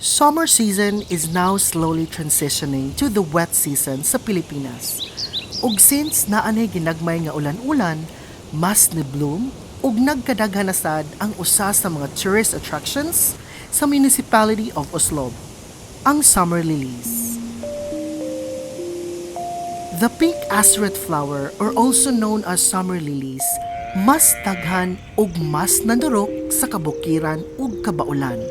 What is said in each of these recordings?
Summer season is now slowly transitioning to the wet season sa Pilipinas. Ug since naanay ginagmay nga ulan-ulan, mas ni-bloom ug nagkadaghan na sad ang usa sa mga tourist attractions sa municipality of Oslob, ang summer lilies. The pink acerate flower, or also known as summer lilies, mas daghan ug mas nandurok sa kabukiran ug kabaulan.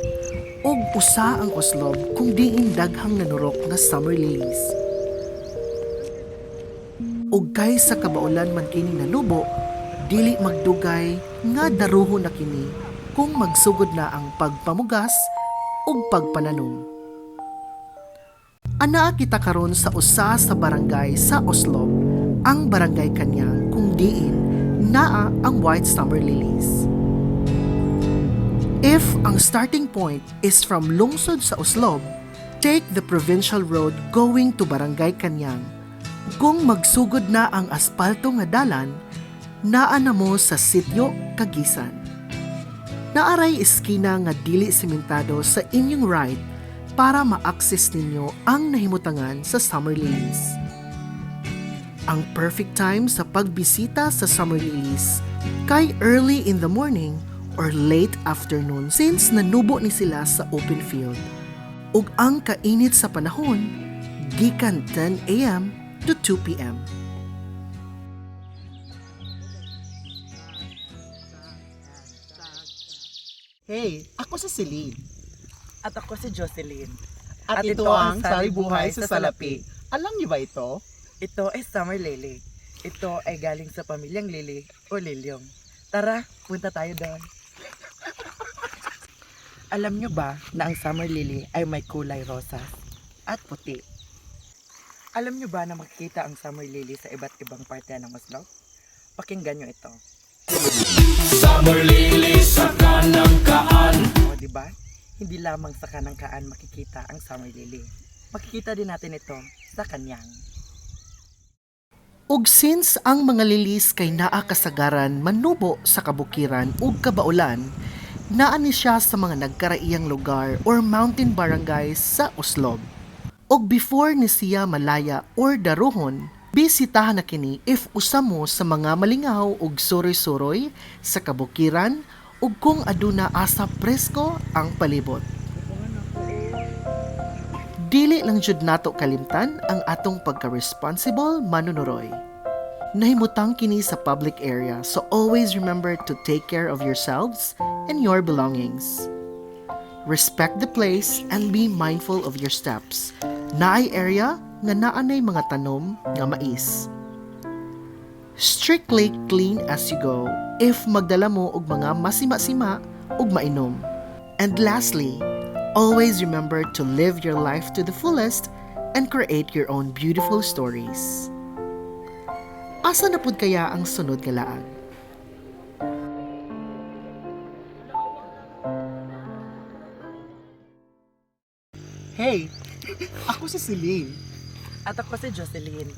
Og usa ang Oslob kung diin daghang nanurok nga summer lilies. Og kay sa kabaulan man kining nanubo, dili magdugay nga daruho na kini kung magsugod na ang pagpamugas ug pagpananom. Anaa kita karon sa usa sa barangay sa Oslob, ang Barangay Kanyang, kung diin naa ang white summer lilies. If ang starting point is from lungsod sa Oslob, take the provincial road going to Barangay Kanyang. Kung magsugod na ang aspalto nga dalan, naa na mo sa sitio Kagisan. Naaray eskina nga dili sementado sa inyong right para ma-access ninyo ang nahimutangan sa summer lilies. Ang perfect time sa pagbisita sa summer lilies kay early in the morning or late afternoon since nanubo ni sila sa open field. Ug ang kainit sa panahon, gikan 10 a.m. to 2 p.m. Hey, ako si Celine. At ako si Jocelyn. At ito ang Sari Buhay sa Salapi. Alam niyo ba ito? Ito ay summer lily. Ito ay galing sa pamilyang lily o lilyong. Tara, punta tayo doon. Alam nyo ba na ang summer lily ay may kulay rosas at puti? Alam nyo ba na makikita ang summer lily sa iba't ibang parte ng Oslo? Pakinggan nyo ito. Summer lily sa kanang kaan. O, diba? Hindi lamang sa kanang kaan makikita ang summer lily. Makikita din natin ito sa Kanyang. Ug since ang mga lilis kay naa kasagaran manubo sa kabukiran ug kabaulan, naa ni siya sa mga nagkaraiyang lugar or mountain barangays sa Oslob. Og before ni siya malaya or daruhon, bisitahan na kini if usa mo sa mga malingaw ug suroy-suroy sa kabukiran ug kung aduna asa presko ang palibot. Dili lang jud nato kalimtan ang atong pagka-responsible manunuroy. Nahimutang kini sa public area, so always remember to take care of yourselves and your belongings. Respect the place and be mindful of your steps. Naay area nga naanay mga tanom nga mais. Strictly clean as you go if magdala mo og mga masima-sima ug mainom. And lastly, always remember to live your life to the fullest and create your own beautiful stories. Asa na pud kaya ang sunod nga laag? Hey, ako si Celine. At ako si Jocelyn.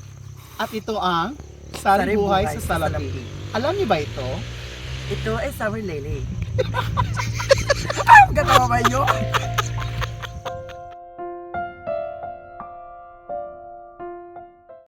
At ito ang Sari Buhay sa Salapi. Alam niyo ba ito? Ito ay summer lily. Gatawa ba yun?